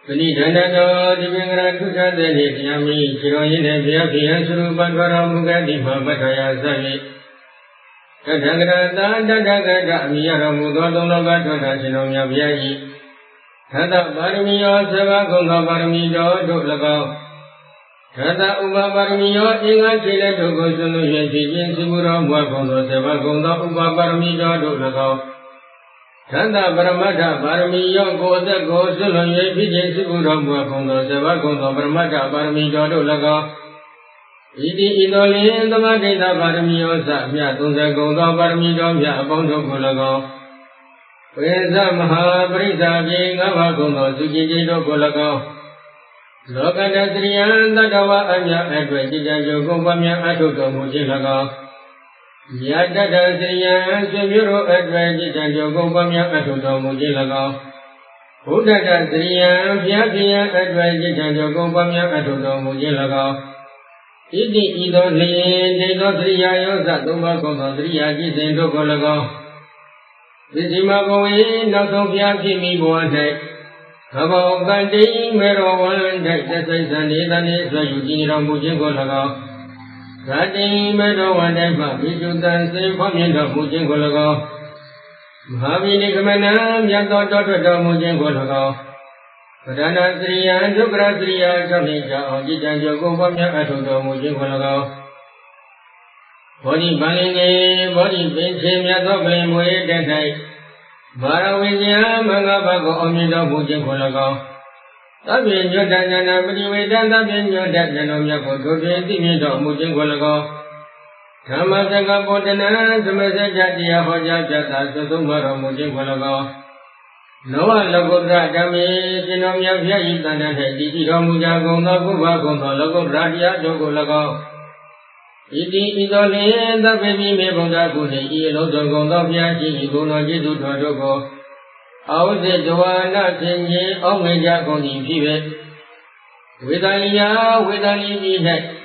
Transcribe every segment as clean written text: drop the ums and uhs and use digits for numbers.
Bani Dhanado, Divingara Tukadani, Yami, Shiroyin, Yapian, Surupakara, Mugadi, Mabataya, Sali. Tadagara, Dadagada, Miyara, Mugodologa, Tadashino, Yabiai. Tada Barmiyo, Savakunga Barmido, Duklagao. Tada Uba Barmiyo, Inga Chile, Dugosunu, Yajin, Sibura, Wakondo, Savakunda, Uba Barmido, Duklagao. Tanda Baramata Barmiyo Goda Gosulu Yajin, Sibura, Wakondo, Savakunda, Baramata Barmido, Duklagao. Idi Idolin, the Madita Barmiyo, Samia, Tunza Goda Barmido, Yabondo Kulagao. Weza Mahaprisa Jingava Kuno Sujito Kolako Lokata Sriyan Tadawa Amya Advajita Jogopamya Atuto Mujilako Yatata Sriyan Sumiro Advajita Jogopamya Atuto Mujilako Udata Sriyan Pyatiya Advajita Jogopamya Atuto Mujilako Iti Ido Liyin Tito Sriyayo Satuma Kono Sriyaji Sendo Kolako Visima Boe, Nasofia Kimi Boate, About Gandhi, Mero one, Texas and Italy, so you did on Mujingolago. Gandhi, Mero one, Visu dance for me of Mujingolago. Mahavi Nikamana, Yato Toto Mujingolago. Padana Sriya, Jukra Sriya, Jamaica, or Jitan Jogo from Yakato Mujingolago. Body Balinge, body Benchim Yatokle Moe that night. Barawizia, Mangabago, Omido, Mujingolago. Tabin Jodana, Badiweda, Tabin Jodana, Yako, Timido, Mujingolago. Tamasanga Bodana, Samasajatia, Hoja, Jata, Sumaro, Mujingolago. Noah Lagobra, Dami, Sinomia, Yitana, Didi, Mujago, Nagubago, Logo, Radia, Jogolago. Iti Idolin, the baby Mebonga Kuni, Logo, Yaji, Guno, Jidu, Togo. Out the Joanna, Senji, Omega, Koni, Pivet. With Alia, with Ali, Head.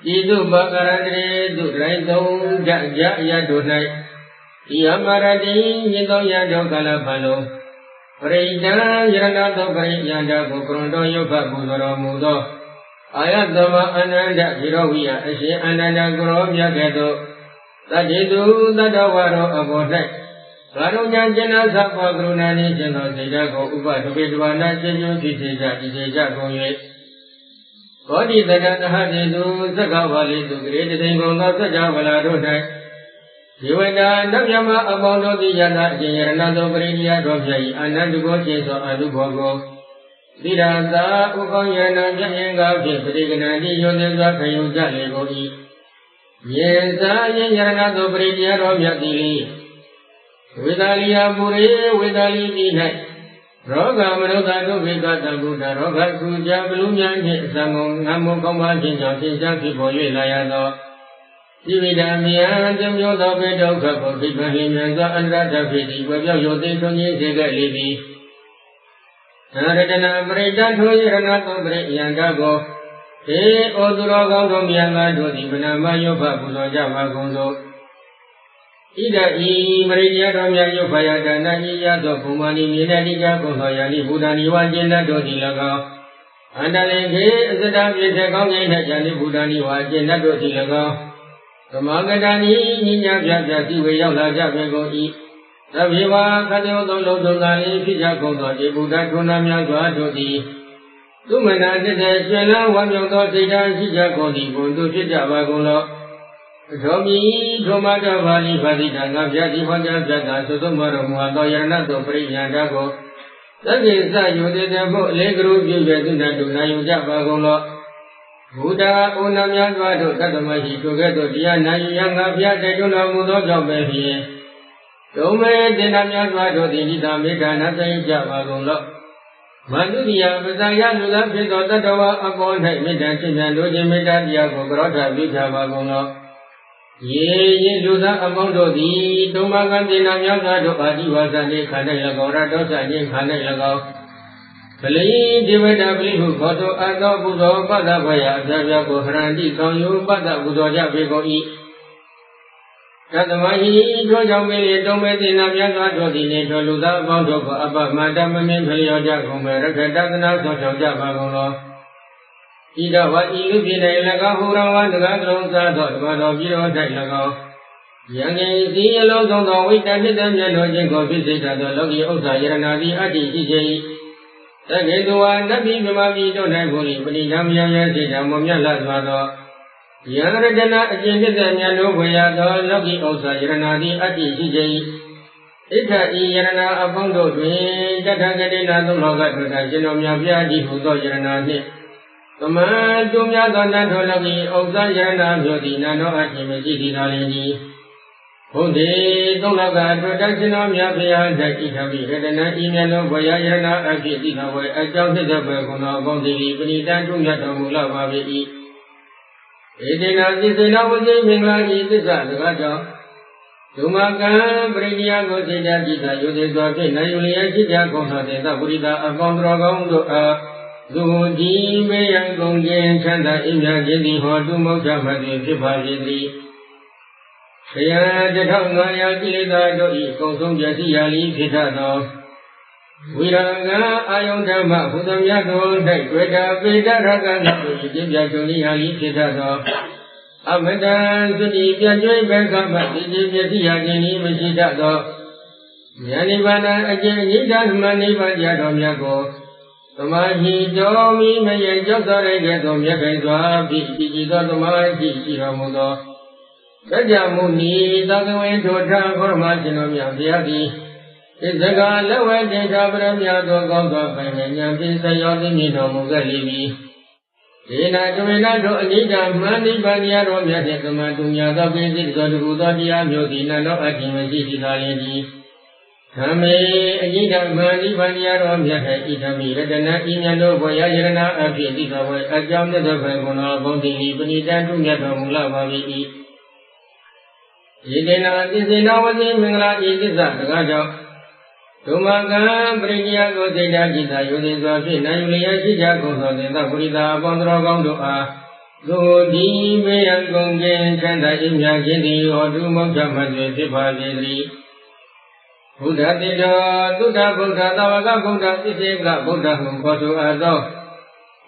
Jidu Bakarandre, Dudraito, Jaya, Dunai. Yamaradi, Yido Yado Galapano. Preda, Yanado, Yanda, Gokrondo, Yoga, Guzoro, Mudo. Ayatama Ananda Hirovia, Ashi Ananda Grovia Gato, Tadidu, Tadawaro, Abotek, Saruja Jena Sapa Grunani, Jeno Sejago, Uba, Tubidwana, Jeju, Tisa, Goye. Body that Hadidu, Sagavali, to great thing on the Sajavala Rodai. Yuenda, Navyama, Abondo, the Yana, Janado, Bredia, Rovia, Anandugo, Cheso, Adubogo. Vidanta Ukoyana Jayenga Piganadi Yonega Kayuja Legoi. Yesa Yana Dobridia Robyatili. Vidalia Bure, Vidali Dinai. Roga Manoga Vigata Buddha, Roga Kuja, Blumia, Samon, Namu Koma, Jinja, Pipo Layano. Dividamia, Jamyoda Bedo Kapo, Pipahimanga, and Rata Piti, Webia Yotin Sega Libi. Naradana Breda Toyanato Yangago, E. Odurago Yanga Dodi, Banamayo Papuno Java Gondo. Ida E. Maria Romya Yopayadana, Yato Pumani, Minadiga, Kohoyani, Budani, Wajena Dodi Lago. Andalege, Zadavi, Jani Budani, Wajena Dodi Lago. The Magadani, Nina Jati, Wayala Javego E. Saviva Kado Dondali, Pijago, the Buddha Kunamia Dodi. Tumana did Jella, one of those Pijago, the Bundu Pijavagono. Tomi, Tomata Valley, Vadita, Navjati, Vajata, Sotomaro, Muadoyana, Priyandago. That is that you did a legro, you get in that Dunayu Javagono. Buddha Unamia Vado, Katamashi, together, Diana, Yanga, Piatuna, Mudo, Baby. Dome Dinamia Vado, the Nidamita, Nata Javagono. Manudia, Mazaya, Lula, Tadawa, upon Hemidan, and Lujimita, Diago, Grota, Vijavagono. Ye, Luda, Amondo, the Domagandina, Yaga, Adiwas, and Kanelagora, Dosa, and Kanelago. Pali, Divida, who got to Ado, Budo, Badavaya, Zaviago, Randi, Konyu, Bada, Budoja, Vigo E. Tatamahi Dojamili Dometina Piazza Dodini Toluda Bondo Abba Madame Pelioja Come Rakadatana Social Jabagolo Ida what you did a Lagahura one the Gadron Sado, but of Giro Telago. Young see a lot on the week and the yellow jingle visit at the Logi Osa Yanadi Adi DJ. Again, the one that be the Mavi don't have bully, but in Yamia Momia Lazado. Yanadana agenda the Yano Wayado, Logi Osa Yanadi Adi DJ. Ita Yana Abondo, Jatagadina, the Loga production of Yavia, who got Yanadi. Toma, Dumia Dona Logi Osa Yana, Yodina, no Akimati Nalini. Onde Dolaga production of Yavia, that it have been an email of Wayana, Akiti, away, adjusted the Bergona, Bondi, Benita, Dumia, Vavi. Edina is in our living is the Raja. Tumaka, Bridia, Gosida, Gita, Yudis, Nayulia, Gita, Gona, the Burida, upon Dragon, Zuji, Mayan, Gongi, Chanda, Imya, Jedi, Hodumo, Jamadi, Pipari. Shaya, the Tangaya, Gilida, Doi, Kosum, Jasi, Ali, Pitano. Viranga, Ayondama, Hudamyato, Greta, Veda, Raga, Jimjali, Ali, Pitano. Amadan, Sudi, Piajoy, Bergama, Jimjasi, Yagini, Mishitado. Yanivana, again, Yidan, Maniva, Yadomiago. Tomahi, Domi, Mayan, Josare, Yadomiaga, Piji, Tomahi, Shiramudo. Rajamuni, Dagaway, Totra, Gormacino, Yagi. It's a god, lower data, Bramia, Goga, Panya, Sayodi, Mugali. In a Dominado, Anita, Mani, Bania, Romia, Matunya, the visit, Godudia, Yodina, no Akimati, Nalini. Hame, Anita, Mani, Bania, Romia, Itami, Redana, Inano, Voyagena, Akiti, a jump to the Vagona, Bondi, Benita, Tumia, Mula, Yedena is in our Mingla, it is a Tumaga, Brigia, Gosida, Gita, Yudis, Nayulia, Jago, the Burida, Bondrogondo, Zodi, Mayan, Gongi, Chanda, Imya, Gidi, or Dumo, Jamadu, Tipali. Buddha, Buddha, Buddha, Buddha, Isega, Buddha, Humboto, Ado.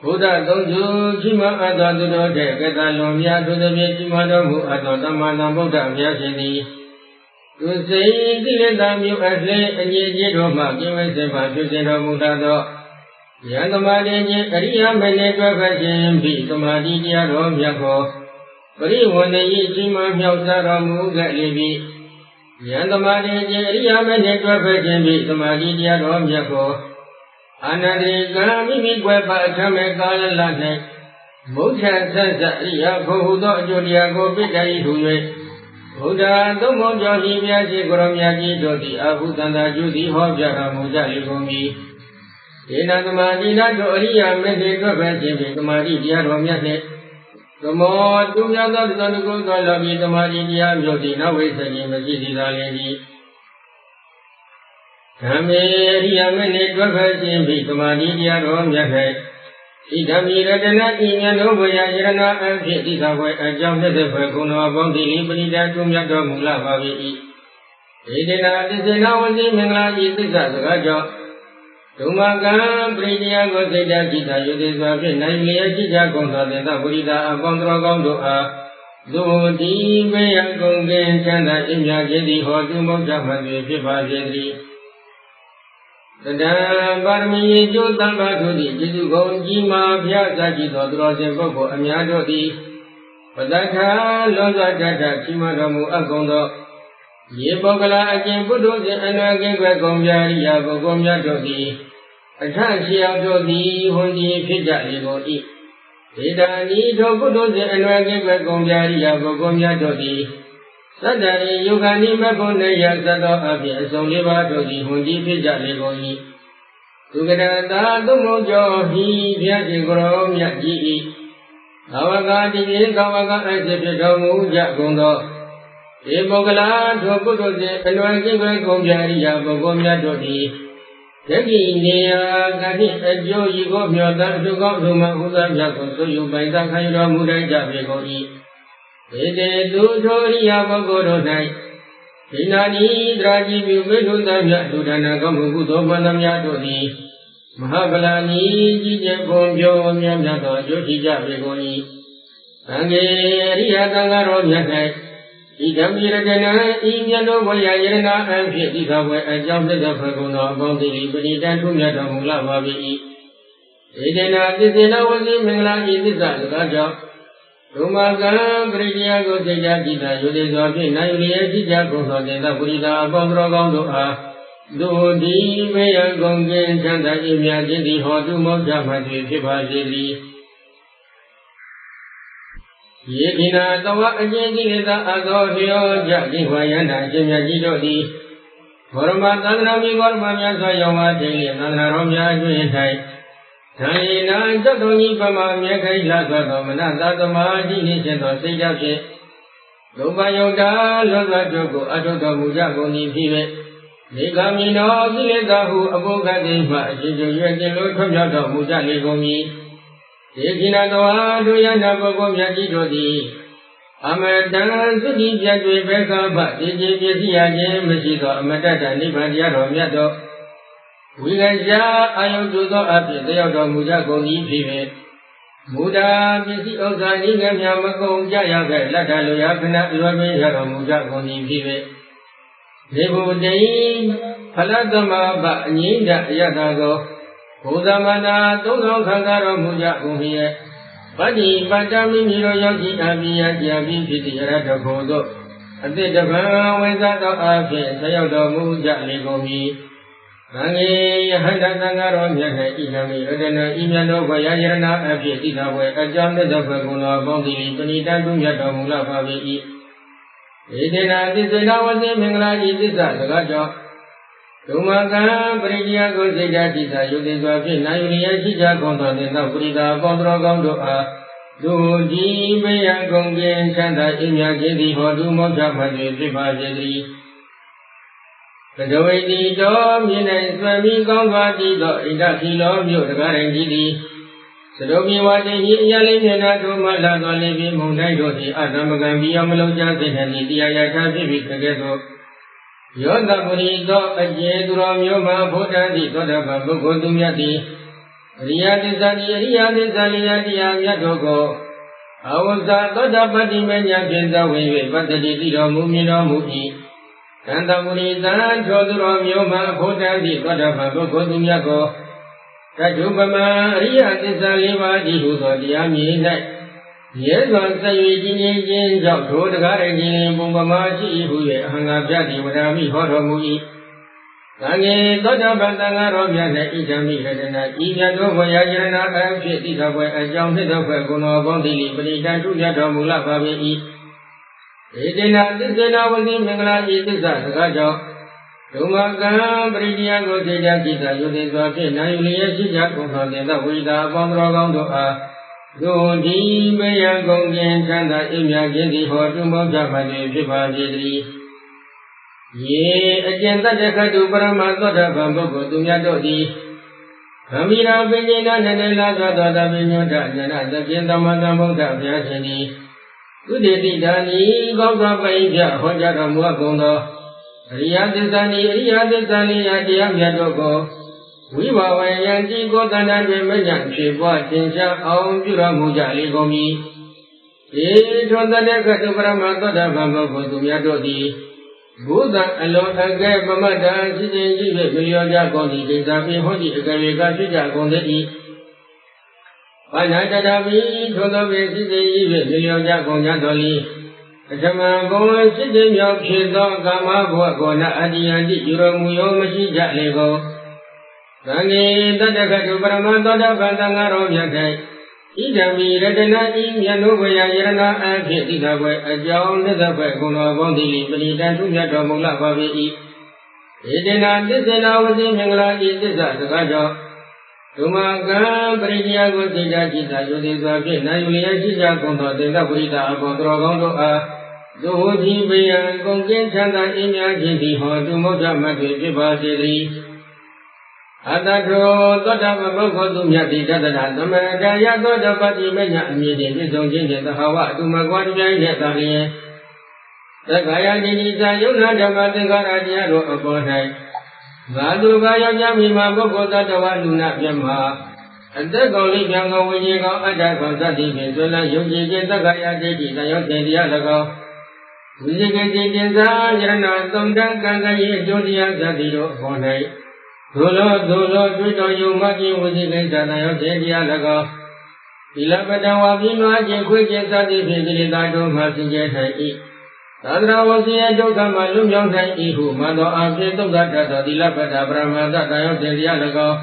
Buddha, don't you, Jima, Ado, Catalomia, to the Vitimadomu, Adamana, Buddha, Yasini. To say, Diledam, you as late and ye Roma, give us a bunch of Mudado. Yanamadi, Aria, Menega, Vajim, B. Tomadi, Rom Yako. But he won the Yijima, Yosara, Muga, Levi. Yanamadi, Aria, Menega, Vajim, B. Tomadi, Rom Yako. Anadi, Gami, Weba, Tameka, Lane. Mocha says that Yako, Julia, go Bidai, who Buddha, the Mojo, Himia, Goromyaki, Dodi, Abutanda, Judy, Hobja, Mujali, Gomi. In Adamadina, Doria, Medical Vajim, the Maridia, Romiate. The more Dumia, the Good Dolabi, the Maridia, Jodina, Western, the City, the lady. Tameria, Medical Vajim, the Maridia, Romiate. Idami Radana, Yanoya, Yana, and Kitty, a jump at the Percuno about the Liberty to Yato Mula Bavi. Edena is an hour in Mingla, is the Raja. Tumaga, Bridia, Gosida, Gita, Yudis, Nayulia, Jagonda, the Burida, Abondrogondo, Zodi, Mayan, Gongi, Chanda, Imya, Jedi, Hodumo, Jaman, Pipa, the Barmi, Jotamba to the Jizugo, Jima, Piazza, Dodros, Boko, Amiado, Padaka, Loza, Data, Chimadamu, Agondo, Yebogala, again, Buddha, and again, Gomia, Bogomia, Dodi, Atashi, Dodi, Hondi, Pija, Ligoti. Edani, Dobudo, and again, Gomia, Bogomia, Dodi. Sadari, Yugani, Mabone, Yazado, Abia, Soliva, Dodi, Hundi, Pija, Legoni. Together, the Mojo, he, Piazigro, Yaki. Awagadi, Kawaga, Azepidomu, Jagondo. Ebogala, Dobudo, and Wagi, Gomia, Bogomia, Dodi. Tegi, Nia, Gadi, Ejo, Yigo, Yoda, Jugo, Zuma, Huda, Jago, so you buy the Kairo, Muda, Javegoi. ဧတေသူထိုရိယပုဂ္ဂိုလ်တို့၌ဒိနာနိတရာကြည်ပြုမေထုသမျှဒုဒနာကောင်းမှုကုသိုလ်မှန်သမျှတို့သည်မဟာဗလာနိကြီးကျယ်ပုံပြောမြတ်မြတ်သောအကျိုးရှိကြပေကုန်၏သံဃေရိယသံဃာတော်မြတ်၌ဤဓမ္မရတနာဤမြတ်သောဝေယယရနာအဖြစ်ဤသာဝေအကြောင်းသက်သက်ဖွယ်ကုန်သောအပေါင်းသည်ပဏိတံထုမြတ်တော်မူလာပါ၏ဧတေနသစ္စေနဝစီမင်္ဂလာဤသစ္စာစကားကြောင့်ဒုမကံပရိဒီယကိုသိကြကြည်သာယုတိစွာဖြင့်နိုင်လျက်ရှိကြကုန်သောတေသပုရိသအပေါင်းတော်ကောင်းတို့အားသူဒီမေယံကုန်ကင်းချမ်းသာ၏မြတ်ခြင်းသည်ဟောတုမောကြမှသည်ဖြစ်ပါစေသည်ယေခိနာသဝအကျဉ်ကိလေသာအသောလျောကြခြင်းဝါယန္တာအရှင်မြတ်ကြီးတို့သည်ဘောရမသန္တနာမိဘောရမများစွာရောက်ပါခြင်းလျက်သန္တနာတော်များအတွင်၌ဓာယေနာသတ္တုံကြီးပမာမြဲခိုင်လာသောမနတသမာဓိနှင့်ရှင်သောစိတ်ဓာတ်ဖြင့်ဒုပယုတ်တာလောကတို့ကိုအထုတော်မူကြကုန်၏ဖြစ်၍နေကမိနောကိလေသာဟုအပုဂ္ဂတိမှအရှင်ကျရွယ်ခြင်းလို့ထွတ်မြောက်တော်မူကြလေကုန်၏ယေခိနာတောတို့ယနာပုဂ္ဂိုလ်မြတ်ကြီးတို့သည်အမတံသုတိပြတ်တွေဘေကပတိจิตပစ္စည်းရခြင်းမရှိသောအမတ္တနိဗ္ဗာန်တရားတော်မြတ်သောဝိကရှာအာယုတုသောအဖြစ်တယောက်တော်မူကြကုန်၏ဖြစ်၍မူတာပစ္စည်းဥစ္စာဤငယ်များမကုန်ကြရခဲ့လက်ထလိုရာခဏလွယ်ပင်ရတော်မူကြကုန်၏ဖြစ်၍ဒေဘုတေဖလသမဘအငိမ့်တအယတကောဘုသမနာသုံးဆောင်ခံစားတော်မူကြကုန်၏ပတ္တိပတ္တမိမိတို့ယောဂီအပိယကြာပြီးဖြစ်သည့်အရတ္တဖို့သို့အတိတပံဝိဇ္ဇသောအဖြစ်ဆက်ရောက်တော်မူကြလေကုန်၏သံဃေယဟန္တာသံဃာတော်မြတ်၌ဤနာမည်ရတနာဤမြတ်သောဘယယရနာအဖြစ်ဤသာဝေအကြောင်းသက်သက်ဖွယ်ကုန်သောအပေါင်းသည်ပဏိတံတုမြတ်တော်မူလာပါ၏ဧတေနာသစ္စေနဝစီမင်္ဂလာဤသစ္စာစကားကြောင့်ဒုမကံပရိဒီယကိုစိတ်ဓာတ်တိသာယုတိစွာဖြင့်နိုင်လျက်ရှိကြကုန်သောသင်္သောပရိသာပေါင်းတော်ကောင်းတို့အားသူဒီမေယံကုန်ကင်းချမ်းသာအမြတ်ခြင်းသည်ဟောတုမောချမှ၍ဖြစ်ပါစေတည်းသဒဝိတိတော်မြင်၌ဆွေမိကောင်းစွာတည်သောဣဒခိလောမြို့တကားတိုင်းကြီးသည်သဒုံမြေဝတိဤအရာလေးမျက်နှာတို့မှလာသောလေးပြမုန်တိုင်းတို့သည်အတ္တမကံပြီးအောင်မလုံးကြစေနှင့်တရားရထားဖြစ်ပြီးကဲ့သို့ယောသပုရိသောအကျေသူတော်မျိုးမှာဘုဒ္ဓတိသောတပန်ပုဂ္ဂိုလ်သူမြတ်သည်အရိယသစ္စာတိအရိယသစ္စာလျာတရားမြတ်တို့ကိုအဝဇ္ဇသောတပတ္တိမညာဖြင့်သဝင်၍ပတ္တိတိတော်မူမြင်တော်မူ၏သန္တပုရိသံသောသူတော်မျိုးမှာဘုဒ္ဓတိသောတပန်ပုဂ္ဂိုလ်သူမြတ်ကိုတတုပမအရိယသစ္စာလေးပါးတည်ဟူသောတရားမြင်၌ရဲစွာဆက်၍ကြီးငြိမ်ခြင်းကြောင့်ထိုတကားရခြင်းပုံပမာရှိ၏ဟု၍အဟံဃာပြတိဝဒာမိဟောတော်မူ၏သံဃေသောတပန်သံဃာတော်မြတ်၌ဣဒံမိရတနာဤမြတ်သောဘုရားယရနာအဖြစ်တိတော်ပွဲအကြောင်းနှစ်တော်ပွဲကုဏောပေါင်းသည်ပရိတံထုမြတ်တော်မူလာပါ၏ဧတေနသစ္စေနဝစီမင်္ဂလာဤသစ္စာစကားကြောင့်ဒုမကံပရိဒီယကိုသိကြကြည်သာယုတိစွာဖြင့်နိုင်လျက်ရှိကြကုန်သောသင်္သောဝိဒါအပေါင်းတော်ကောင်းတို့အားသူဒီမေယံကုန်ကင်းချမ်းသာအမြတ်ခြင်းသည်ဟောတုမောကြပါသည်ဖြစ်ပါစေတည်းယေအကျဉ်တတ္တခတုပရမသောတပန်ပုဂ္ဂိုလ်သူမြတ်တို့သည်ဗမိရာပိဉ္စနာနန္ဒလာသောတပိညုတ္တဉာဏသဖြင့်သမတံဗုဒ္ဓဘုရားရှင်သည်သုတေတိဒါနီကောင်းစွာပိပြဟောကြားတော်မူကုန်သောအရိယသစ္စာနိအရိယသစ္စာလေးရာတရားမြတ်တို့ကိုဝိဘဝယံတိကိုတဏ္ဍတွင်မညံဖြစ်ပွားသင်္ချာအောင်ပြုတော်မူကြလေကုန်၏ဧထောတတ္တခတုပရမသောတပန်ပုဂ္ဂိုလ်သူများတို့သည်ဘုဒ္ဓအလုံးအကဲပမတ္တရှိခြင်းရှိ၍မလျော်ကြကုန်သည့်ဒိဋ္ဌာပိဟောတိအကယ်၍ကဖြစ်ကြကုန်သည်ဘာနာတတပိထိုသောပင်ရှိခြင်းရှိ၍မလျော်ကြကုန်ကြတော်လီပထမဘုံရှိခြင်းမြောက်ဖြစ်သောကာမဘဝကောဏအတ္တိယတိယူတော်မူရောမရှိကြလေကုန်သံဃေတတ္တခတုပရမသောတပန်သံဃာတော်မြတ်၌ဣဒံမိရတနာဤမြတ်နိုးဘုရားယရနာအဖြစ်တိသာပွဲအကြောင်းသက်သက်ပဲကုဏောပေါင်းသည်ပဏိတံထုမြတ်တော်မူလာပါ၏ဧတေနသစ္စေနဝစီမင်္ဂလာဤသစ္စာစကားကြောင့်ဒုမကံပရိဒီယကိုသိကြကြည်သာယုတိစွာဖြင့်နိုင်လျက်ရှိကြကုန်သောသင်္ကပရိသအဘောတော်ကောင်းတို့အားသူဒီပယံကုန်ကင်းချမ်းသာအင်းများခြင်းသည်ဟောတုမောဒ္ဓမတ်တွေဖြစ်ပါစေတည်း အတထောသောတာပန်ပုဂ္ဂိုလ်သူမြတ်တိတတနာသမထယသောတပတိမညာအမြင့်ဖြင့်ပြည့်စုံခြင်းဖြင့်သဟဝအတုမကွာတပြိုင်တည်းသာလျင်သက္ကာယတိတိသာယုံနာဓမ္မသင်္ခါရတရားတို့အပေါ်၌ဘာသူဘာယောက်ျားမိမပုဂ္ဂိုလ်တ attva လူနာပြမအသက်ကောင်လေးပြန်ကောင်ဝိညာဉ်ကောင်အတ္တကောင်သတ္တိဖြင့်ဆွေလယုံကြည်ခြင်းသက္ကာယဒိဋ္ဌိသာယောသင်တရား၎င်းဝိဇိကိတိတင်္စာယရဏသုံးတန်ကံကံ၏အကျိုးတရားသတ္တိတို့အပေါ်၌ဒုလောတွေ့တော်ယုံမှခြင်းဝိဇိကိစ္စသာယောသင်တရား၎င်းသီလပတဝါပြင်းလွှားခြင်းခွေးခြင်းသတ္တိဖြင့်ကိလေသာတို့မှစင်ကြယ်ထိုင်၏သာသနာဝစီယဒုက္ခမှလွတ်မြောက်နိုင်၏ဟုမှန်သောအဖြစ်သုဒ္ဓတတ်သောသီလပတ္တပရမတ္တသာယောသင်တရား၎င်း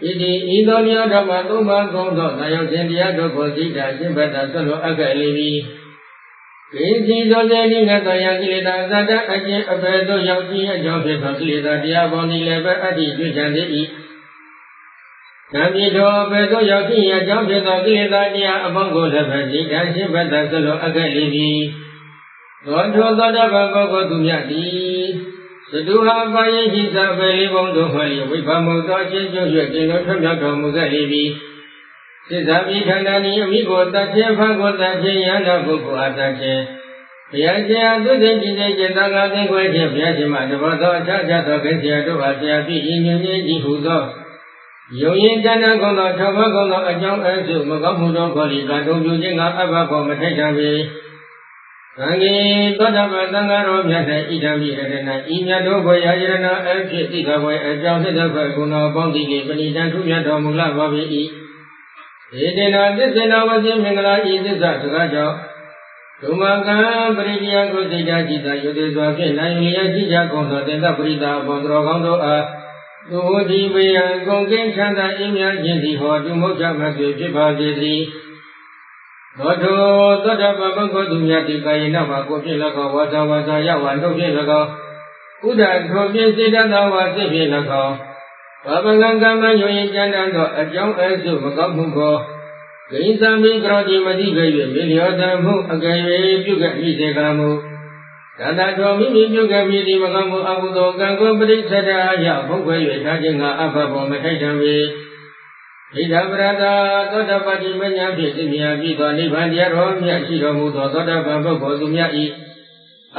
ဣတိဤသောမြောဓမ္မသုံးပါးကုန်သောသာယောသင်တရားတို့ကိုသိတာရှင်းဘတ်တာဆွတ်လို့အပ်ခဲ့လေပြီကိစီသောစေတိငတယကိလေသာသတ္တအကျင့်အပေသို့ရောက်ခြင်းအကြောင်းဖြစ်သောကိလေသာတရားပေါ်သည်လည်းပဲအတ္တိတွေ့ကြသည်၏သံဃိတော်အပေသို့ရောက်ခြင်းအကြောင်းဖြစ်သောကိလေသာတရားအပေါင်းကိုလည်းပဲသိတာရှင်းဘတ်တာဆွတ်လို့အပ်ခဲ့လေပြီသောတောသောတပန်ပုဂ္ဂိုလ်သူမြတ်သည်သတုဟာပါယိဟိသပေလေးဘုံတို့မှလျဝိပမုတ်သောအချင်းကျွရွကျင်တော်ထွက်မြောက်တော်မူခဲ့လေပြီစိစ္ဆာပိဌာနာနိအမိကိုတတ်ခြင်းဖန်ကိုတတ်ခြင်းယန္တာပုဂ္ဂိုလ်အားတတ်ခြင်းဘုရားရှင်အသုသိတိစေကျသံဃာသင်္ခွဲခြင်းဘုရားရှင်မှတဘောသောအခြားခြားသောကိစ္စရာတို့အားဆရာပြည့်ရင်းညွှန်ခြင်းဤဟုသောယုံရင်တဏ္ဍကုံသော၆ပါးကုံသောအကြောင်းအစုမကောင်းမှုသောခေါ်လီကတုံပြုခြင်းကအဘဘောမထိုက်တံပေသံဃေသောတပန်သံဃာတော်မြတ်၌ဣဒံမိရတနာဤမြတ်တို့ဘွယ်ရာယရဏအဖြစ်သိတာဘွယ်အကြောင်းသက်သက်ဘွယ်ကုဏောပေါင်းသီလေပဏိတံထုမြတ်တော်မူလာပါ၏ဧတေနာသစ္စေနာဝစီမင်္ဂလာဤသစ္စာစကားကြောင့်ဒုမကံပရိနိယကိုစိတ်ဓာတ်จิตယုတ်သေးစွာဖြင့်နိုင်လျက်ရှိကြကုန်သောတင်္တပရိသအပေါင်းတော်ကောင်းတို့အားသူဝတိပေယံကုန်ကင်းချမ်းသာအင်းမြတ်ခြင်းသည်ဟောတုမုတ်ချမသွေဖြစ်ပါစေတည်းသောတောသောတပန်ပုဂ္ဂိုလ်သူမြတ်တိကာယေနမှာကိုဖြင့်၎င်းဝါစာယဝါတို့ဖြင့်၎င်းဥဒ္ဒထောဖြင့်စေတသာဝါစိတ်ဖြင့်၎င်းဘာဝကံကမ္မယုံရင်ကြံတတ်သောအကြောင်းအစုမကောက်မှုကိုဂိဉ္စမိကရောတိမတိပဲ၍မေလျောတမှုအကယ်၍ပြုကမိစေကမှုဒါတတော်မိမိပြုကမိသည်မကောက်မှုအကုသိုလ်ကံကိုပရိစ္ဆေဒအယဘုတ်ခွဲ၍ထားခြင်းကအဘဘောမထိုက်တံပေဣဒံပရတာသောတပတိမညာဖြင့်သိမြာပြီးသောနိဗ္ဗာန်တရားတော်မြတ်ရှိတော်မူသောသောတပန်ပုဂ္ဂိုလ်သူမြတ်၏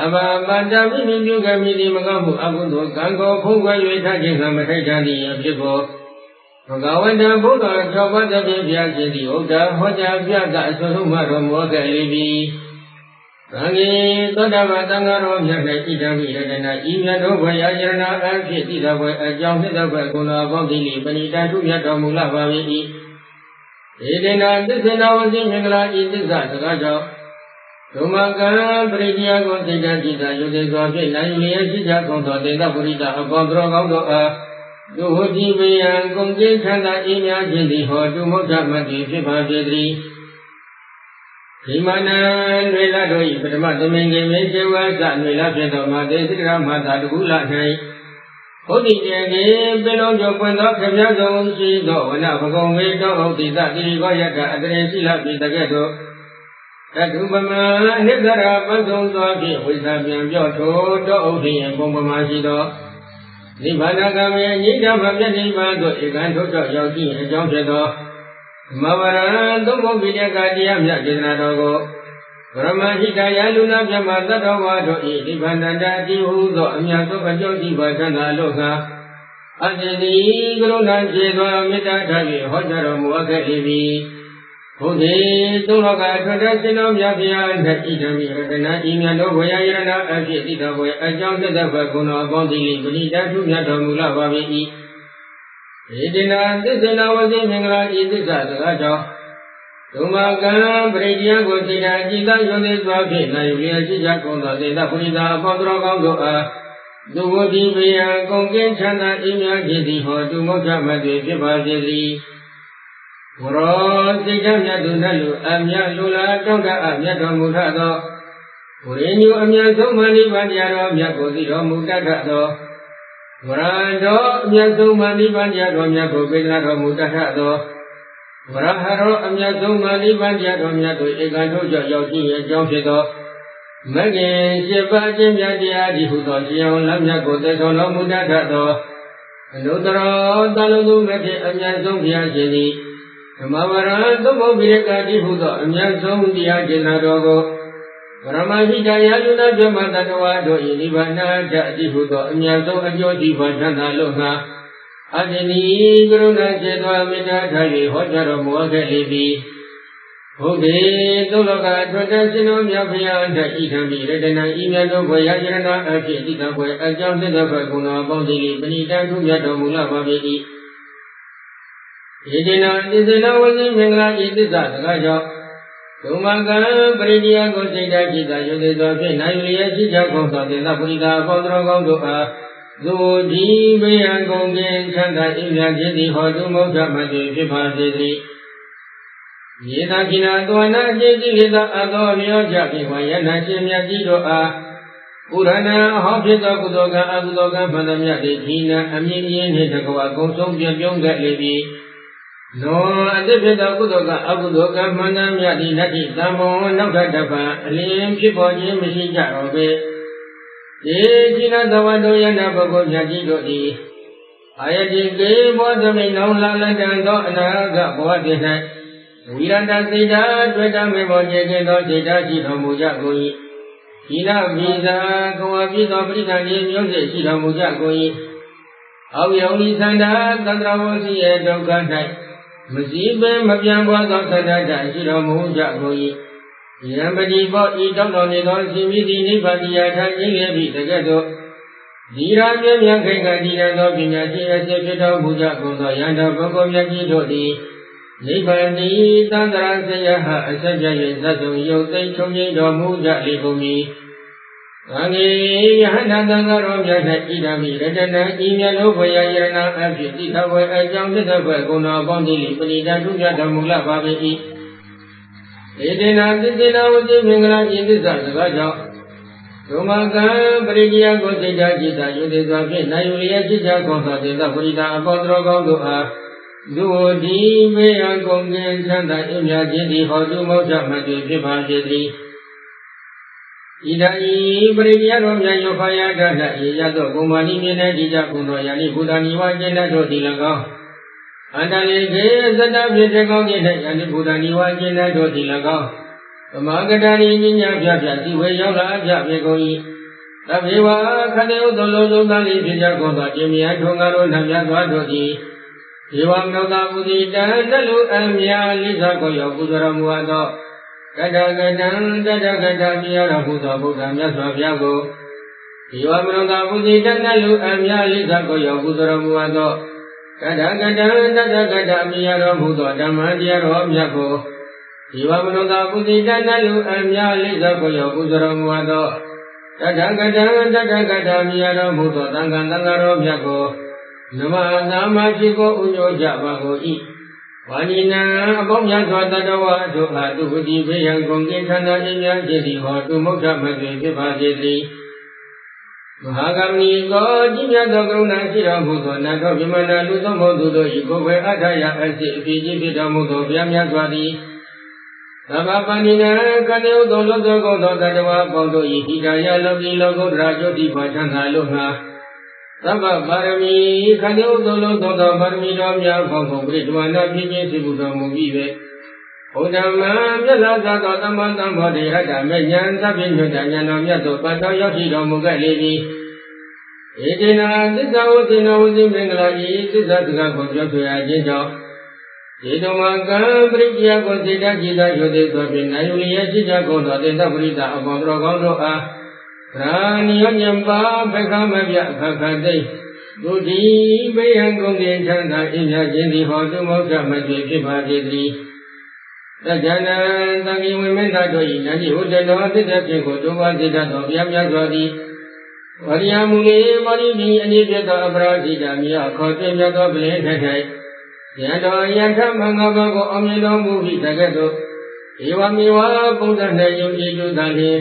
အဘမန္တမိမိပြုကမိသည်မကောက်မှုအကုသိုလ်ကံကိုဖုံးကွယ်၍ထားခြင်းကမထိုက်တံသည်အဖြစ်ကိုဘဂဝန္တဘုရား၆ပါးတည်းပြခြင်းသည်ဥဒ္ဒါဟောကြားပြတာအစွမ်းမှတော်မူခဲ့လေပြီသံဃေသောတပန်သံဃာတော်မြတ်၌ဣဒံမိရတနာဤမြတ်တို့ဘွယ်ရာယရဏအဖြစ်သိတော်ဘွယ်အကြောင်းနှစ်တော်ဘွယ်ကုဏပေါင်းသီလိပဏိတံထုမြတ်တော်မူလာပါ၏ဧတေနာသစ္စေနာဝစီမင်္ဂလာဤသစ္စာစကားကြောင့်ဒုမကံပရိနိယကိုစိတ်ဓာတ်จิตယုတ်သေးစွာဖြင့်နိုင်လျက်ရှိကြကုန်သောတေတပရိသအပေါင်းတော်ကောင်းတို့အားသူဝတိပေယံကုန်ကျင်းခန္ဓာအင်းများခြင်းသည်ဟောတုမုတ်ချမတ်သည်ဖြစ်ပါစေတည်းဒီမနံတွေလာတို့၏ပထမသမင်္ဂေမေဇေဝသတွေလာဖြစ်သောမာတေစိကရမသာတကူလာ၌ဘုဒ္ဓေကေပင်လုံးကျော်ပွင့်သောခပြဆုံးရှိသောဝနဘဂုံမေတောဟုတ်တိသတိရိဘောယတအတရေရှိလပိတကဲ့သို့တတုပမအနိစ္စရာပန်းဆုံးစွာဖြင့်ဝိသပြန်ပြော့ထိုတောဥဒိယံပုံပမာရှိသောနိဗ္ဗာန်ကမေအငြိတ္တမပြည့်နိဗ္ဗာန်သို့ဧကံထုတ်တော့ရောက်ရှိအကြောင်းဖြစ်သောမဝရံသုံးဘုံပိဋကတရားမြတ်ဒေသနာတော်ကိုဗရမဟိတယလူနာမြတ်မှာသတ္တဝါတို့၏နိဗ္ဗာန်တန်တိဟုသောအမြတ်ဆုံးအကျိုးရှိပါသနာလို့ကအတ္တိကရုဏာခြေသောမေတ္တာထား၍ဟောကြားတော်မူခဲ့ပြီဘုဒ္ဓေသုံးလောကထွက်တဲ့ရှင်တော်မြတ်ဗျာ၌ဣဒံမိရတနာဤမြတ်တို့ဝေယယရဏအဖြစ်သိတော်ဝေအကြောင်းသက်သက်ဘကုဏောအပေါင်းသီလိပဏိတထုမြတ်တော်မူလာပါ၏ဧတေနာသစ္စေနာဝစီမင်္ဂလာဤသစ္စာစကားကြောင့်ဒုမကံပရိဒီယကိုစိတ်ဓာတ်จิตယုံသေးစွာဖြင့်နိုင်လျက်ရှိကြကုန်သောသေတပရိသအပေါင်းတော်ကောင်းတို့အားသူဝတိပေယံကုန်ကင်းချမ်းသာအင်းများခြင်းသည်ဟောတုမုတ်ချမတ်တွေဖြစ်ပါစေတည်းဝရောစိတ်ဓာတ်မြတ်သူ၌လူအမြတ်လူလာတောင်းတအမြတ်တော်မူထသောဝိညုအမြတ်ဆုံးမနိဗ္ဗာန်တရားတော်မြတ်ကိုသိတော်မူတတ်သောဝရတော်အမြတ်ဆုံးမနိဗ္ဗာန်တရားတော်မြတ်ကိုပေးလာတော်မူတတ်သောဝရဟရောအမြတ်ဆုံးမနိဗ္ဗာန်တရားတော်မြတ်ကိုဧကံထုတ်ကြောင့်ရောက်ရှိအကြောင်းဖြစ်သောမဂ္ဂင်7ပါးခြင်းမြတ်တရားဒီဟုသောရှင်အောင်လမ်းမြတ်ကိုသိတော်တော်မူတတ်သော အနုတ္တရောတလုံးစုံမဲ့ဖြင့်အမြတ်ဆုံးဘုရားရှင်သည်ဓမ္မဝရသုံးဖို့ပိရကတိဟုသောအမြတ်ဆုံးတရားကျင့်တော်ကိုပရမရှိတရားလူနာပြမတ္တဝါတို့၏နိဗ္ဗာန်တအတိဟုသောအမြတ်ဆုံးအကျိုးစီးပွားချမ်းသာလို့ငါအတ္တိကရုဏာစေသောမေတ္တာထား၍ဟောကြားတော်မူခဲ့လေသည်ဟုတ်တယ်သုလောကထွက်တဲ့ရှင်တော်မြတ်ဘုရားတဤထံမိရတနာဤမြတ်သောဘုရားယရဏအဖြစ်တိတဘွယ်အကြောင်းသက်သောဘကုဏအပေါင်းစီပဏိတံထုမြတ်တော်မူလာပါပေ၏ယေတိနာတိစေနဝဇိမင်္ဂလာဤသစ္စာစကားကြောင့်ဒုမကံပရိဒီယကိုစိတ်ဓာတ်จิตယုံသေးသောဖြင့်နိုင်လျက်ရှိကြကုန်သောသေသပရိဒါအပေါင်းတော်ကောင်းတို့အားဇိုဒီဘေးရန်ကုန်ကင်းချမ်းသာအမြတ်ခြင်းသည်ဟောတုမௌဒမတိဖြစ်ပါစေတည်းယေသာကိနာသောနာကျေတိလေသာအသောလျောကြဖြင့်ဝါယနာရှင်မြတ်ကြီးတို့အားပုရဏဟောဖြစ်သောကုသိုလ်ကံအကုသိုလ်ကံဖန်သမျှသည်ဒီနာအမြင့်ကြီးနှင့်တကွာကုန်ဆုံးပြပြုံးခဲ့လေပြီသောအတိဖြစ်သောကုသိုလ်ကအကုသိုလ်ကံမှန်သမျှသည်နတ္တိသံမောနောက်ထပ်တစ်ပါးအလင်းဖြစ်ပေါ်ခြင်းမရှိကြတော့ပေဒီကိနာသဝတ္တယနာပုဂ္ဂိုလ်မြတ်ကြီးတို့သည်အာယတိကေဘောသမိန်နောင်လာလတံသောအနာဂတ်ဘဝတည်း၌ဝိရတစိတ်ဓာတ်တွေ့တာမေမောကျေခြင်းသောစိတ်ဓာတ်ရှိတော်မူကြကုန်၏ဒီနာမိသာကောဝပိသောပရိသတ်ကြီးမျိုးစေ့ရှိတော်မူကြကုန်၏အောက်ယုံဤသန္တာသန္တရာဝစီရဲ့ဒုက္ခ၌မစည်းပင်မပြန်ပွားသောသန္တာတရှိတော်မူကြကုန်၏ယံပတိဘောဤတောင်းတော်နေသောရှင်မိတိနိဗ္ဗာန်တရားထခြင်းလည်းပြီတကဲ့သို့ဒီရာမြတ်မြတ်ခိကတိရသောပညာရှိအစစ်ဖြစ်တော်မူကြကုန်သောယန္တာပုဂ္ဂိုလ်မြတ်ကြီးတို့သည်နိဗ္ဗာန်ဤသန္တရာဆယဟအဆက်ပြ၍သတ္တုယုတ်သိချုပ်ငြိမ်းတော်မူကြလေကုန်၏။သံဃေယဟန္တာသံဃာတော်မြတ်၌ဣဒံမိရတနာဤမြတ်လို့ဘုရားယရဏအဖြစ်တိသဘွယ်အကြောင်းသစ္စာဘွယ်ကုဏအပေါင်းတိပဏိတံထုမြတ်တော်မူလာပါပေ၏။ဧတေနာသစ္စေနာဝတိမင်္ဂလာဤသစ္စာစကားကြောင့်ဒုမကံပရိဒီယကိုစိတ်ဓာတ်จิตယုသေစွာဖြင့်နိုင်ယူလျက်ရှိကြကုန်သောသေသပရိဒါအပေါင်းတော်ကောင်းတို့အားဇိုဒီမေယံကုန်ကင်းချမ်းသာအမြတ်ခြင်းသည်ဟောတုမောဒမတိဖြစ်ပါစေတည်းဣဒံဤပရိဒီယတော်မြတ်ယောဖာယတတယေယသောဘုံမာနိမြင်တဲ့ဒီကြကုံတော်ယာနိဘုဒ္ဓနိဝါကျင့်တတ်တို့သည်၎င်းအန္တလေကေသတ္တဖြစ်တဲ့ကောင်းခြင်း၌ယာနိဘုဒ္ဓနိဝါကျင့်တတ်တို့သည်၎င်းသမဂတဏီဉ္ညာပြပြစီဝေရောက်လာပြပြေကုန်၏သဗ္ဗေဝခတေဥသောလုံးစုံသားလေးဖြစ်ကြကုန်သောခြင်းမြတ်ထုံကားတို့နတ်မြတ်သွားတို့သည်ဒေဝမနောတာပုတိတံတလူအမြာလိသကိုရောက်ပူဇော်တော်မူသောကတ္တကတံတတ္တကတ္တပြရတော်မူသောဗုဒ္ဓမြတ်စွာဘုရားကိုဒေဝမနောတာပုတိတံတလူအမြာလိသကိုရောက်ပူဇော်တော်မူသောကတ္တကတံတတ္တကတ္တပြရတော်မူသောဓမ္မတရားတော်မြတ်ကိုဒေဝမနောတာပုတိတံတလူအမြာလိသကိုရောက်ပူဇော်တော်မူသောတတ္တကတံတတ္တကတ္တပြရတော်မူသောသံဃာသံဃာတော်မြတ်ကိုနမနာမရှိကိုဥညောကြပါကို၏ဝါနိနာအပေါင်းများစွာတတဝါတို့အားသူဝတိဘေယံကုန်ကင်းခန္ဓာအင်းများခြင်းသည်ဟောတုမုဒ္ဒမသွေဖြစ်ပါစေတည်းမဟာကရုဏီကိုကြီးမြတ်သောကရုဏာရှိတော်မူသောနတ်တော်ဗြဟ္မဏလူသောမောသူတို့၏ကိုယ်ဝေအထာယအစစ်အဖြစ်ကြီးဖြစ်တော်မူသောဘုရားမြတ်စွာသည်သဗ္ဗပါဏိနာကတေဥသောလောသောကောသောတတဝါပေါင်းတို့၏ဟိတယလောကီလောကုတ္တရာကျိုးတိပါချမ်းသာလို့ငါသဗ္ဗပါရမီခန္ဓာဥသောလုံးသောပါရမီတော်များပေါင်းကုန်ပြိတဝနာပြည့်ပြည့်စုံတော်မူပြီးပဲဘုဒ္ဓမံမြတ်စွာဘုရားသောသမ္မာသမ္ဗောဓိရတ္တမေဉ္ဇသဗ္ဗညုတဉာဏ်တော်မြတ်သို့ပတ်တော်ရောက်ရှိတော်မူခဲ့လေသည်ဧတေနာသစ္စာဝသေနဝစီမင်္ဂလာဤသစ္စာစကားကိုပြောဆိုရခြင်းကြောင့်ဧတမကံပရိကျယကိုစေတจิตယုသေးသောဖြင့်နိုင်ယူလျက်ရှိကြကုန်သောတေသပရိသအပေါင်းတော်ကောင်းတို့အားရာနိယညံပါဘခမပြအခခတိဒုတိဘေယံကုန်ကင်းချမ်းသာအင်းမြတ်ခြင်းသည်ဟောတုမောဒမတိဖြစ်ပါစေတည်းတက္ကနာသံဃိဝိမင်းသားတို့၏နန္ဒီဟုတတော်သစ္စာဖြင့်ကိုတိုးပါစေတတ်သောဘုရားမြတ်စွာသည်ဝရိယမူလေပါဠိမီအနည်းပြသောအပရာဇိတမြတ်ခေါ်ပြမြတ်သောပလင်ထထိုင်ယံတော်ယံထမင်္ဂဘကိုအောင်မြင်တော်မူပြီးတကဲ့သို့ဧဝမေဝပုံစံ၌ယုံကြည်သူသာလျှင်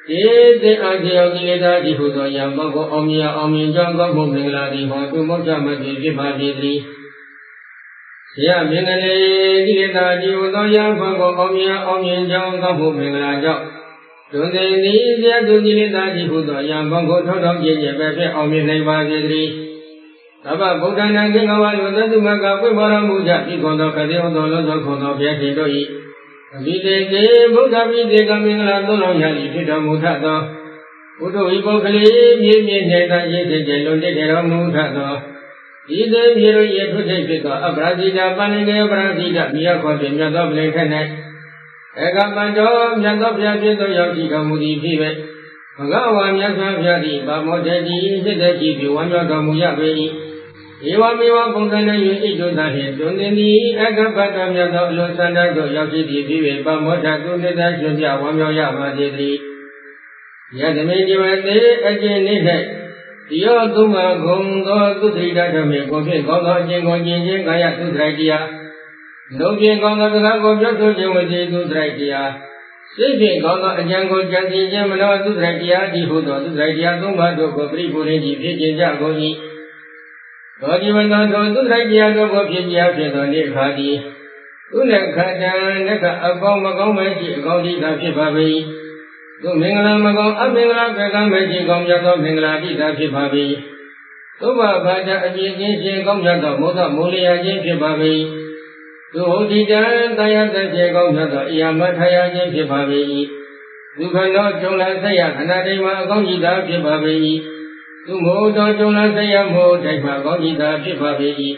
ဒီသိအပ်ကြောကိလေသာတိဟုသောယံဘကိုအောင်မြင်ကြောင်းကောင်းမှုမင်္ဂလာသည်ဟောတုမုဒ္ဒမတိဖြစ်ပါစေတည်းဆရာမင်္ဂလေကိလေသာတိဟုသောယံဘကိုအောင်မြင်ကြောင်းကောင်းမှုမင်္ဂလာကြောင့်တွင်သည်ဆရာသူကိလေသာတိဟုသောယံဘကိုထောက်ထောက်ကြည်ကြည်ပဲဖြစ်အောင်မြင်နိုင်ပါစေတည်း Taba Bodana Gingawalo, the Dumaka, Wibara Muja, Ikondo, Kadeo, Lozo, Kono, Piatidoi. Vide, Buddha, Vide, Kamila, Dolonyali, Tita Mutato. Udo Ipokali, Yemi, Neta, Yeti, Lundera Mutato. Ide, Hero, Yetu, Abrazida, Panega, Brazida, Miyako, Yado, Blankanet. Egamando, Yadopia, Yaki, Mudi, Pive. Gawa, Yasavia, Bamodedi, Hideki, Wanda, Muyabi. Iwamiwa Pungana, you eat to the head, don't any Agapata, Yado, Losanda, Yaki, Pive, Bamota, Tunda, Julia, Wamaya, Didi. Yadamedi, again, Nihek. Dio Duma, Gongo, to three Datame, Gopi, Gongo, Jingo, Jinjin, Gaya, to Dragia. No being Gongo, the Lago, Jojo, to Dragia. Sleeping Gongo, and Jango, Janji, Jamano, to Dragia, the Hudo, to Dragia, Duma, Doko, Pripuri, Pigeon, Jagoni. Or even not to Dragia, Doko, Pigia, Nihadi. Unakata, Naka, Abom, Magomati, Godi, Pipabi. To Mingla Mago, Amingla, Pegamaji, Gomjato, Mingla, Pipabi. Tuba Baja, Ajin, Gomjato, Mota, Mulia, Pipabi. To Odida, Tayata, Gomjato, Yamataya, Pipabi. To Kano, Jola, Saya, Anadima, Gomjita, Pipabi. To Moto, Jola, Saya, Mota, Gomjita, Pipabi.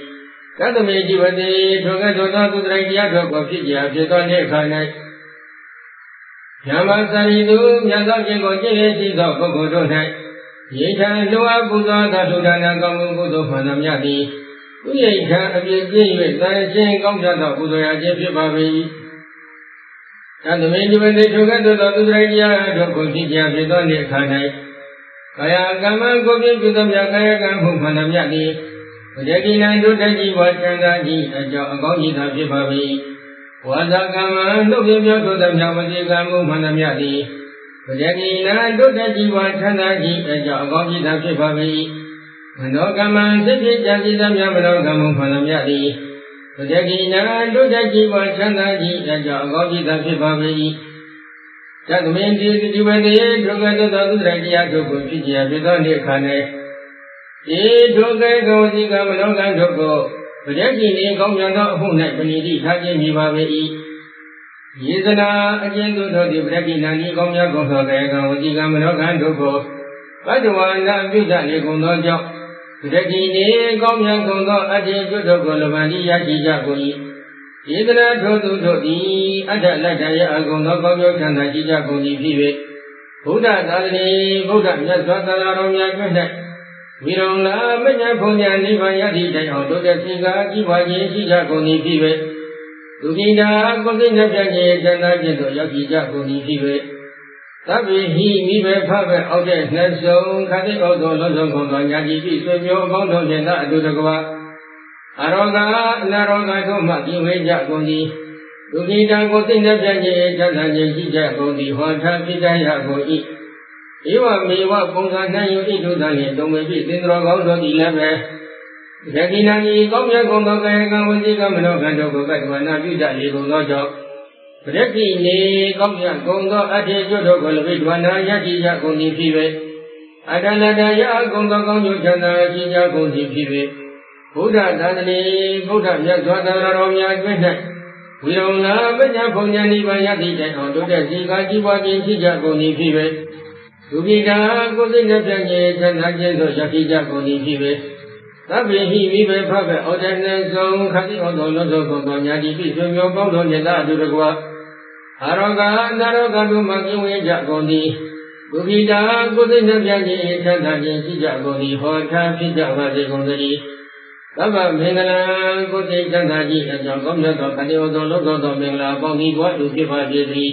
Katameji, Togato, to Dragia, Gopia, Piton, Yamasaridu, Yazaki, Jilesi, Gogo, Yeta, Lua, Buddha, Sudana, Gamu, Fanamyadi. Yeta, Abiyaki, Taishin, Gomjata, Buddha, Jepibabi. And the main when they took it to the Dragia, Dokotia, Piton, Kanai. Kaya Gama, Gogi, to the Yakaya, Gamu, Fanamyadi. Udekina, Dutaki, Watanaji, and Gogita, Pipabi. Wazakama, looking to the Yamadigamu Manamiadi. Udekina, Dutaki, Watanaji, and Gogita, Pipabi. Manokama, Siti, Jazidam Yamanogamu Fanamiadi. Udekina, Dutaki, Watanaji, and Gogita, Pipabi. That means you were there to go to the Dragia to go to the Kane. He took a gozy Gamanogan to go. Projecting Gomjano, who never needed Haji Mibavi. Yizana again to the breaking and Gomya Goga, with the Gamanogan to go. But the one that you done a good job. Projecting Gomya Goga, Aji to the Golovani Yaki. Yizana to the Adalaya Agono Gomyo Kanaji Jagoni Pive. Buddha Dali, Buddha Yaswatala Romya. We don't love Punya Nivayadi, to the Siga, Jivaji, Jagoni Pive. Tugina, Gosina Jagi, Janaji, Yaki Jagoni Pive. Tabi he, Nive Pave, Odes, Nelson, Katiko, Lozon, Yagi, Swimio, Mondo, Jena, to the Goa. Aroga, Naroga, Tomaki, Jagoni. Tugina, Gosina Jagi, Janaji, Jagoni, Hota, Pidaya, Goi. You are me, what Ponga, you eat to the head, don't maybe think about the 11. Jackinani, Gomya Gonga, with the Gamano, and go back when I do that little no job. Jackie, Gomya Gonga, I take your dog with one Yaki Jagoni Pive. Adanada Gonga Gonga, Jagoni Pive. Buddha Dani, Buddha Yazwata Romya Gwinnett. We don't love Japoniani Yaki, or to the Zika Jiwaki Jagoni Pive. Tugida, Gosina Jagi, Janaji, Yaki Jagoni Pive. Tabi he, Vive Pave, Oden, Zone, Kati, Odono, Yadi, your Bondo, Yada, to the Gua. Aroga, Naroga, Maki, Jagoni. Tugida, Gosina Jagi, Janaji, Jagoni, Hota, Pijava, Gondari. Taba, Mingala, Gosi, Janaji, and Jagomja, Odono, Mingla, Bongi, what to give a jelly.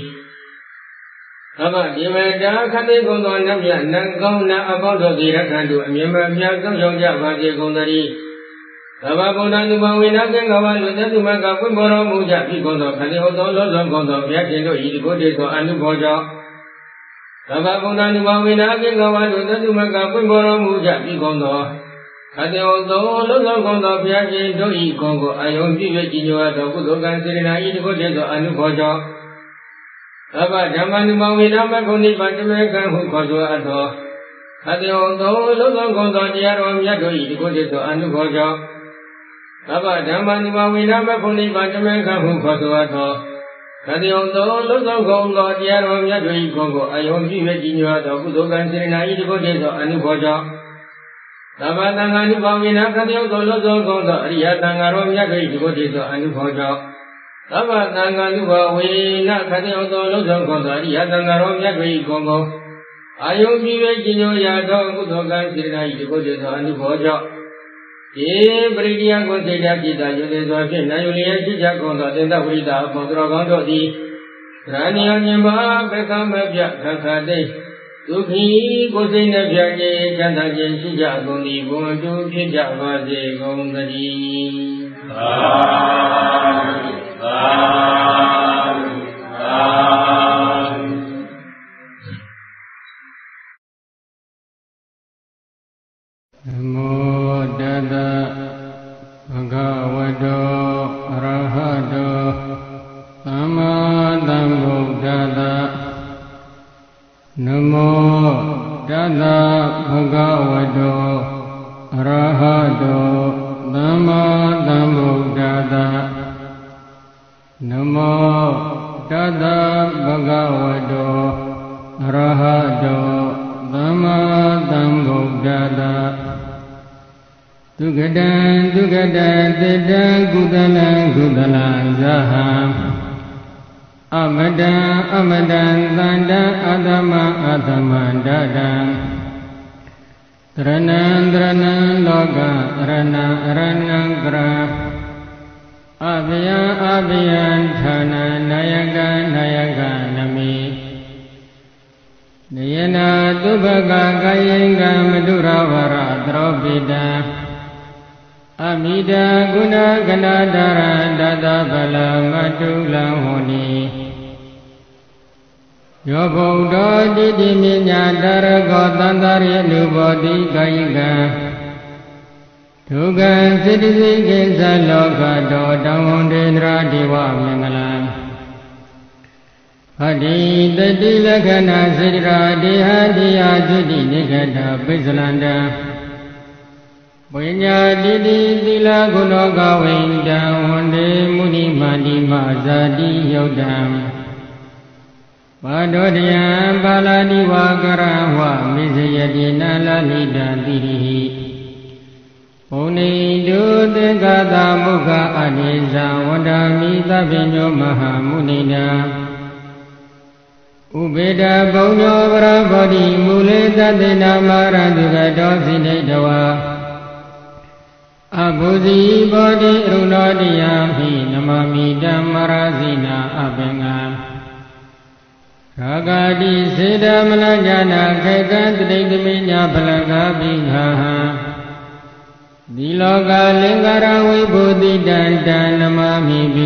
About Yamada, Katego, Namia, Nangona, about the Rakandu, and Yamaya, Java, Gondari. Ababona, Winagan, Gavana, Kumara, Muja, Picono, Kanodo, Gondo, Yakindo, Idigoto, and Boja. Ababona, Winagan, Gavana, Kumara, Muja, Picono. Kanodo, Gondo, Yakindo, Congo, I own Pivetino, Kudogan, Serena, Idigoto, and Boja. Aba Jamanu Mawina Magoni Bantamaka, who caused a door. တေယံသောလုံးစုံကုန်သောတရားတော်မြတ်တို့၏ဒီကိုယ်တည်းသောအနုဘောကြောင့်သဗ္ဗဓမ္မနုဘဝိနာမဖုန်နိဗ္ဗာန်တမေကဟုခေါ်ဆိုအပ်သောခတိယံသောလုံးစုံကုန်သောတရားတော်မြတ်တို့၏ကိုယ်ကိုအယုံပြု၍ကြည်ညိုသောကုသိုလ်ကံစေတနာ၏ဒီကိုယ်တည်းသောအနုဘောကြောင့်သဗ္ဗသံဃာနုဘဝိနာခတိယံသောလုံးစုံကုန်သောအရိယသံဃာတော်မြတ်တို့၏ဒီကိုယ်တည်းသောအနုဘောကြောင့်သဗ္ဗသံဃာနုဘဝိနာခတိယံသောလုံးစုံကုန်သောအရိယသံဃာတော်မြတ်တို့၏ကိုယ်ကိုအာယုံပြု၍ကြည်ညိုရသောကုသိုလ်ကံစေတနာ၏ဒီကိုယ်တည်းသောအနုဘောကြောင့်ဒီပရိဒီယကိုစိတ်ဓာတ်ပြည့်တာယူသည်စွာဖြင့်နာယုလျက်ရှိကြကုန်သောသင်္သဝိဒာအပေါ်တော်ကောင်းတို့သည်ရဏီယမြင်ပါဘကမပြခခတိဒုက္ခိကိုစိတ်နှပြခြင်းချမ်းသာခြင်းရှိကြကုန်သည်ဘုံတူဖြစ်ကြပါစေကုန်သတည်းသာသာသာနမောတတဘဂဝတောအရဟတောသမ္မာသမ္ဗုဒ္ဓတနမောတတဘဂဝတောအရဟတောသမ္မာသမ္ဗုဒ္ဓတနမောတတဘဂဝတောအရဟတောသမ္မာသမ္ဗုဒ္ဓတသုခတံသုခတံတေတံကုသလံကုသလံဇဟံအမတံအမတံသန္တံအသမံအသမံဒတံတရဏံတရဏံလောကရဏံအရဏံကရအဘယံအဘယံဌာနနာယကနာယကနမိနေယနာသုဘကကာယံကမတုရဝရသရောပိတံအမိတံဂုဏကနာတရံတတဗလမတုလံဟောနိယောဗုဒ္ဓတိတိမြညာတရကောသန္တရိနုဘောတိကာယကံဒုက္ခစိတ္တိစိကိသလောကတောတံဝန္တေန္ဒရာဒေဝမင်္ဂလံဟတိတတိလက္ခဏာစေတရာဒေဟတိယသုတိနိဂတပိစလန္တံဝိညာတိတိသီလဂုဏောကဝိန္တံဝန္တေမုနိမာတိမဇာတိယုတ်တံဘာဒောတယံပါဠိဝါကရဝမိစယတိနာလလိတံတိရိဘုန်နိတုသင်္ကတာမုခအနိဇံဝန္ဒာမိသဗ္ဗညောမဟာမုနိတံဥပေတဘုံညောပရဘောဓိမူလေသတေနာမရတုကတောစိနေတဝါအဘုဇီဘောဓိအရုဏောတိယမိနမမိဓမ္မရာဇိနာအပင်္ဂံရာဂာတိစေတမလညာနာခေကံတတိတမိညာဖလကပိငါဟံဒီလောကလင်္ကာရဝိဘုတိတံတံနမမိပိ